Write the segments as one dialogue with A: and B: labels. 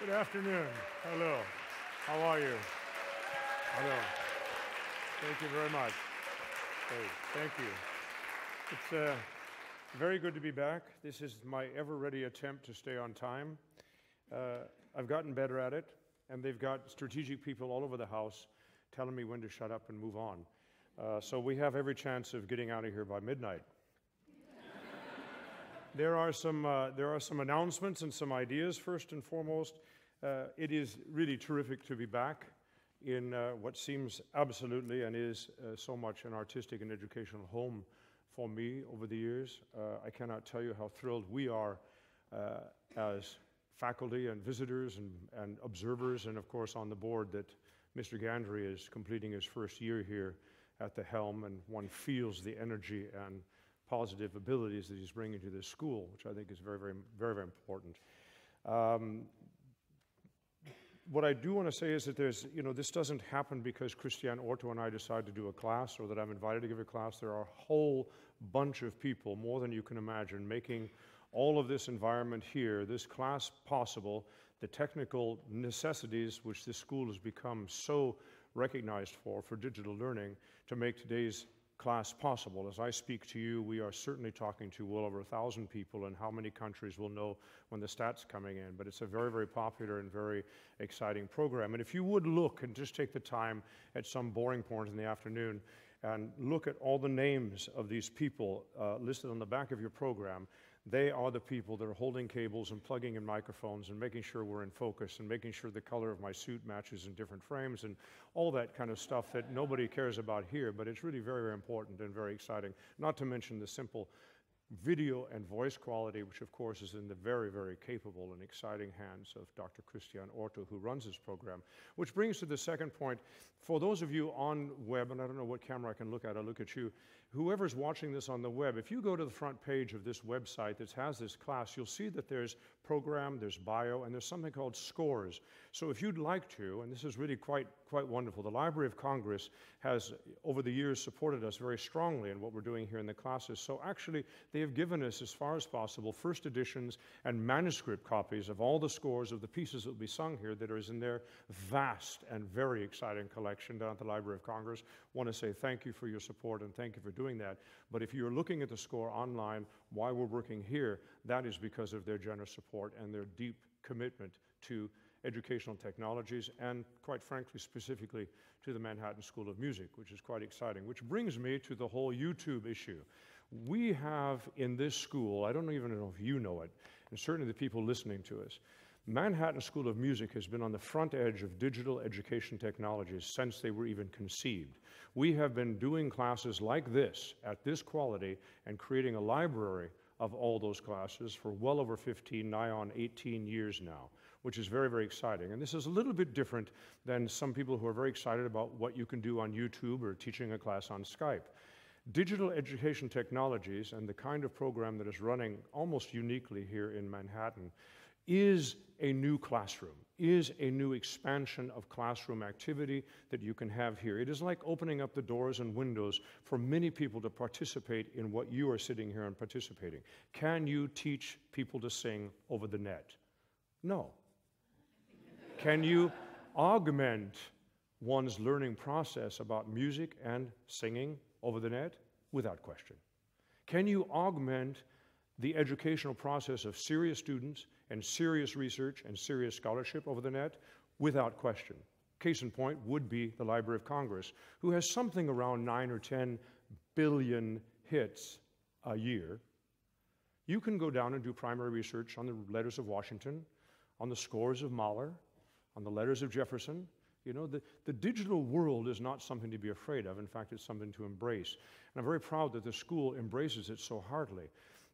A: Good afternoon. Hello. How are you? Hello. Thank you very much. Hey, thank you. It's very good to be back. This is my ever-ready attempt to stay on time. I've gotten better at it, and they've got strategic people all over the house telling me when to shut up and move on. So we have every chance of getting out of here by midnight. There are some announcements and some ideas. First and foremost, it is really terrific to be back in what seems absolutely and is so much an artistic and educational home for me over the years. I cannot tell you how thrilled we are as faculty and visitors and observers, and of course on the board, that Mr. Gandry is completing his first year here at the helm, and one feels the energy and positive abilities that he's bringing to this school, which I think is very, very, very, very important. What I do want to say is that this doesn't happen because Christiane Orto and I decide to do a class, or that I'm invited to give a class. There are a whole bunch of people, more than you can imagine, making all of this environment here, this class possible, the technical necessities which this school has become so recognized for digital learning, to make today's class possible. As I speak to you, we are certainly talking to well over 1,000 people, and how many countries will know when the stats coming in. But it's a very, very popular and very exciting program. And if you would look and just take the time at some boring point in the afternoon and look at all the names of these people listed on the back of your program, they are the people that are holding cables and plugging in microphones and making sure we're in focus and making sure the color of my suit matches in different frames and all that kind of stuff that nobody cares about here, but it's really very, very important and very exciting. Not to mention the simple video and voice quality, which of course is in the very, very capable and exciting hands of Dr. Christiane Orto, who runs this program. Which brings to the second point. For those of you on web, and I don't know what camera I can look at, I'll look at you, whoever's watching this on the web, if you go to the front page of this website that has this class, you'll see that there's program, there's bio, and there's something called scores. So if you'd like to, and this is really quite wonderful, the Library of Congress has, over the years, supported us very strongly in what we're doing here in the classes. So actually, they have given us, as far as possible, first editions and manuscript copies of all the scores of the pieces that will be sung here that is in their vast and very exciting collection down at the Library of Congress. Want to say thank you for your support and thank you for doing that. But if you're looking at the score online while we're working here, that is because of their generous support and their deep commitment to educational technologies, and quite frankly, specifically to the Manhattan School of Music, which is quite exciting. Which brings me to the whole YouTube issue. We have in this school, I don't even know if you know it, and certainly the people listening to us, Manhattan School of Music has been on the front edge of digital education technologies since they were even conceived. We have been doing classes like this, at this quality, and creating a library of all those classes for well over 15, nigh on 18 years now, which is very, very exciting. And this is a little bit different than some people who are very excited about what you can do on YouTube or teaching a class on Skype. Digital education technologies and the kind of program that is running almost uniquely here in Manhattan is a new classroom, is a new expansion of classroom activity that you can have here. It is like opening up the doors and windows for many people to participate in what you are sitting here and participating. Can you teach people to sing over the net? No. Can you augment one's learning process about music and singing over the net? Without question. Can you augment the educational process of serious students and serious research and serious scholarship over the net? Without question. Case in point would be the Library of Congress, who has something around 9 or 10 billion hits a year. You can go down and do primary research on the letters of Washington, on the scores of Mahler, on the letters of Jefferson. You know, the digital world is not something to be afraid of. In fact, it's something to embrace. And I'm very proud that the school embraces it so heartily.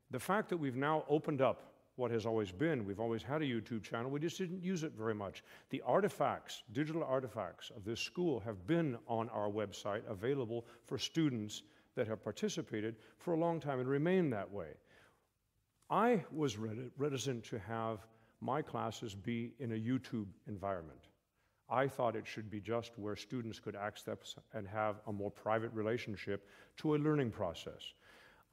A: The fact that we've now opened up what has always been, we've always had a YouTube channel, we just didn't use it very much. The artifacts, digital artifacts of this school have been on our website, available for students that have participated for a long time and remain that way. I was reticent to have my classes be in a YouTube environment. I thought it should be just where students could access and have a more private relationship to a learning process.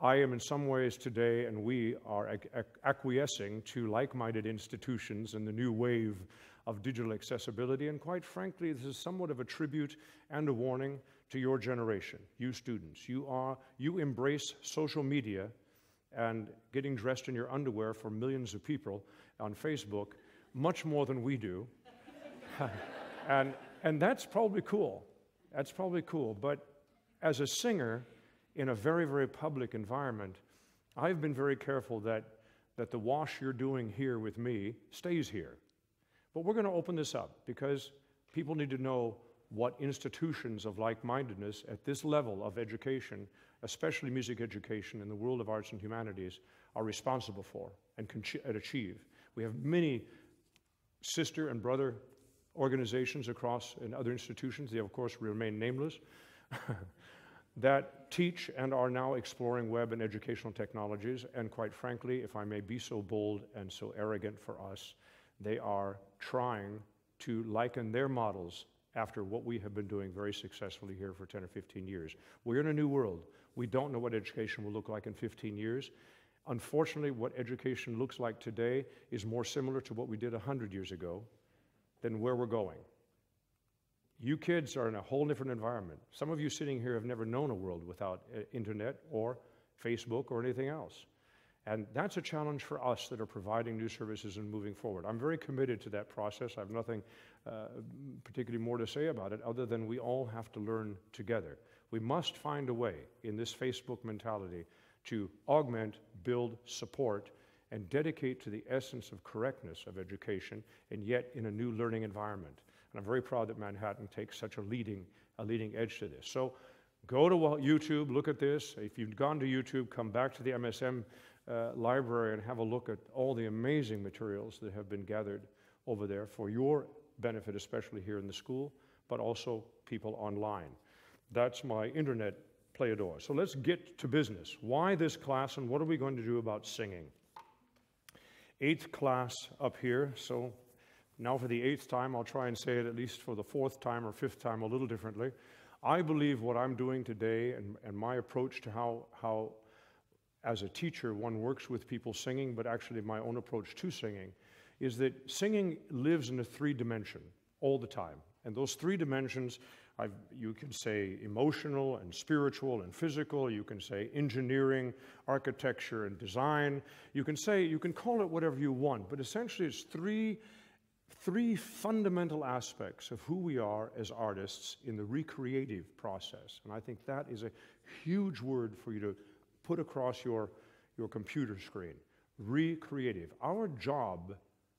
A: I am in some ways today, and we are acquiescing to like-minded institutions and the new wave of digital accessibility, and quite frankly, this is somewhat of a tribute and a warning to your generation, you students. You embrace social media and getting dressed in your underwear for millions of people on Facebook much more than we do. and that's probably cool. That's probably cool. But as a singer in a very, very public environment, I've been very careful that the wash you're doing here with me stays here. But we're going to open this up because people need to know what institutions of like-mindedness at this level of education, especially music education in the world of arts and humanities, are responsible for and can achieve. We have many sister and brother organizations across in other institutions, they of course remain nameless, that teach and are now exploring web and educational technologies, and quite frankly, if I may be so bold and so arrogant for us, they are trying to liken their models after what we have been doing very successfully here for 10 or 15 years. We're in a new world. We don't know what education will look like in 15 years. Unfortunately, what education looks like today is more similar to what we did 100 years ago than where we're going. You kids are in a whole different environment. Some of you sitting here have never known a world without internet or Facebook or anything else. And that's a challenge for us that are providing new services and moving forward. I'm very committed to that process. I have nothing particularly more to say about it other than we all have to learn together. We must find a way in this Facebook mentality to augment, build, support, and dedicate to the essence of correctness of education, and yet in a new learning environment. And I'm very proud that Manhattan takes such a leading edge to this. So go to YouTube, look at this. If you've gone to YouTube, come back to the MSM library and have a look at all the amazing materials that have been gathered over there for your benefit, especially here in the school, but also people online. That's my internet play-a-door. So let's get to business. Why this class and what are we going to do about singing? 8th class up here, so now for the 8th time, I'll try and say it at least for the 4th time or 5th time a little differently. I believe what I'm doing today and my approach to how as a teacher one works with people singing, but actually my own approach to singing, is that singing lives in a 3-dimension all the time. And those 3 dimensions, you can say emotional and spiritual and physical, you can say engineering, architecture and design, you can call it whatever you want, but essentially it's three fundamental aspects of who we are as artists in the recreative process. And I think that is a huge word for you to put across your computer screen. Recreative. Our job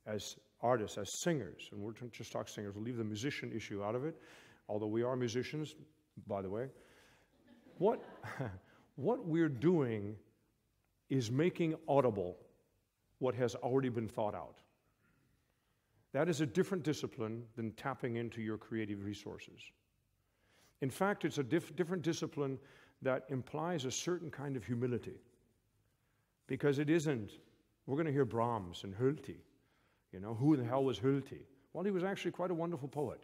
A: as artists, as singers, and we're just talking singers, we'll leave the musician issue out of it, although we are musicians, by the way. What we're doing is making audible what has already been thought out. That is a different discipline than tapping into your creative resources. In fact, it's a different discipline that implies a certain kind of humility. Because it isn't, we're going to hear Brahms and Hölty. You know, who the hell was Hölty? Well, he was actually quite a wonderful poet.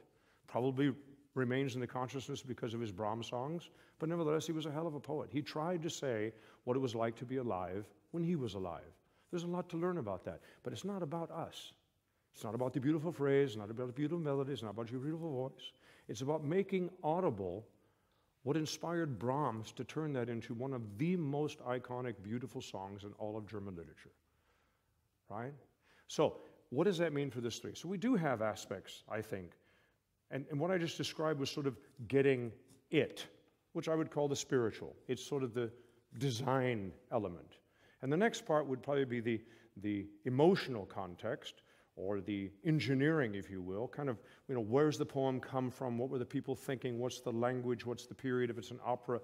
A: Probably remains in the consciousness because of his Brahms songs, but nevertheless, he was a hell of a poet. He tried to say what it was like to be alive when he was alive. There's a lot to learn about that, but it's not about us. It's not about the beautiful phrase, it's not about the beautiful melody, it's not about your beautiful voice. It's about making audible what inspired Brahms to turn that into one of the most iconic, beautiful songs in all of German literature, right? So, what does that mean for this 3? So we do have aspects, I think, and what I just described was sort of getting it, which I would call the spiritual. It's sort of the design element. And the next part would probably be the emotional context, or the engineering, if you will, kind of, you know, where's the poem come from, what were the people thinking, what's the language, what's the period, if it's an opera,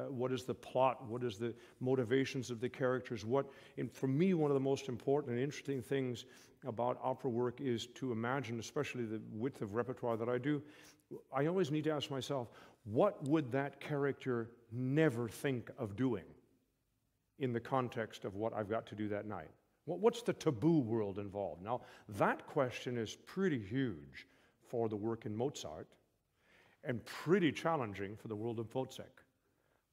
A: what is the plot, what is the motivations of the characters, for me, one of the most important and interesting things about opera work is to imagine, especially the width of repertoire that I do, I always need to ask myself, what would that character never think of doing in the context of what I've got to do that night? What's the taboo world involved? Now, that question is pretty huge for the work in Mozart and pretty challenging for the world of Wozzeck.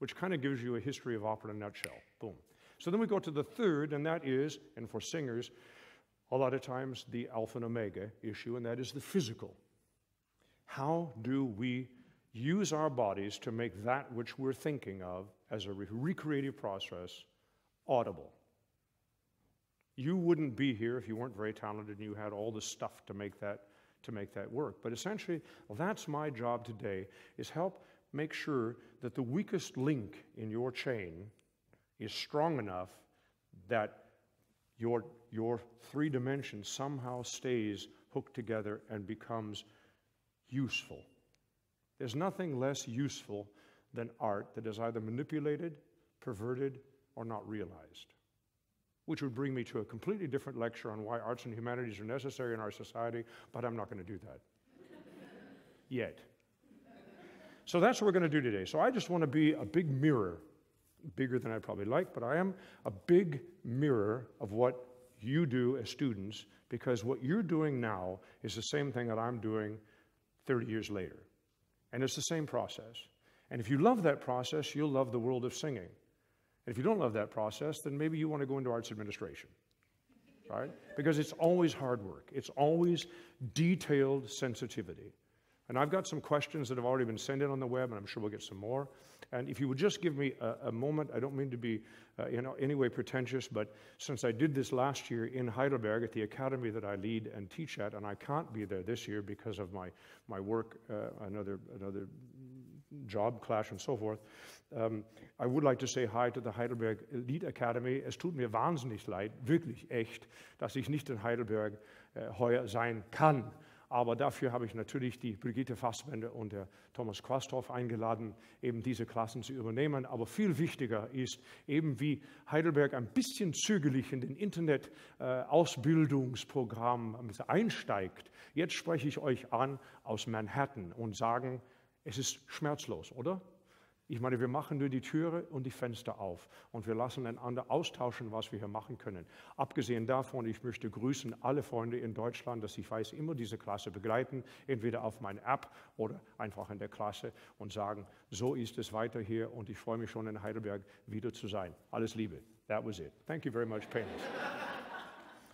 A: which kind of gives you a history of opera in a nutshell. Boom. So then we go to the third, and that is, and for singers, a lot of times the alpha and omega issue, and that is the physical. How do we use our bodies to make that which we're thinking of as a recreative process audible? You wouldn't be here if you weren't very talented and you had all the stuff to make that work. But essentially, well, that's my job today, is help make sure that the weakest link in your chain is strong enough that your three dimensions somehow stays hooked together and becomes useful. There's nothing less useful than art that is either manipulated, perverted, or not realized. Which would bring me to a completely different lecture on why arts and humanities are necessary in our society, but I'm not going to do that yet. So that's what we're going to do today. So I just want to be a big mirror, bigger than I probably like, but I am a big mirror of what you do as students, because what you're doing now is the same thing that I'm doing 30 years later. And it's the same process. And if you love that process, you'll love the world of singing. And if you don't love that process, then maybe you want to go into arts administration, right? Because it's always hard work. It's always detailed sensitivity. And I've got some questions that have already been sent in on the web, and I'm sure we'll get some more. And if you would just give me a moment, I don't mean to be any way pretentious, but since I did this last year in Heidelberg at the academy that I lead and teach at, and I can't be there this year because of my work, another job clash and so forth, I would like to say hi to the Heidelberg Lied Academy. Es tut mir wahnsinnig leid, wirklich echt, dass ich nicht in Heidelberg heuer sein kann. Aber dafür habe ich natürlich die Brigitte Fassbender und der Thomas Quasthoff eingeladen, eben diese Klassen zu übernehmen. Aber viel wichtiger ist, eben wie Heidelberg ein bisschen zögerlich in den Internet-Ausbildungsprogramm einsteigt. Jetzt spreche ich euch an aus Manhattan und sagen, es ist schmerzlos, oder? Ich meine, wir machen nur die Türe und die Fenster auf und wir lassen einander austauschen, was wir hier machen können. Abgesehen davon, ich möchte grüßen alle Freunde in Deutschland, dass ich weiß, immer diese Klasse begleiten, entweder auf meine App oder einfach in der Klasse und sagen, so ist es weiter hier und ich freue mich schon in Heidelberg wieder zu sein. Alles Liebe. That was it. Thank you very much, Painless.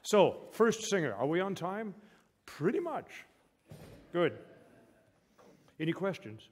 A: So, first singer, are we on time? Pretty much. Good. Any questions?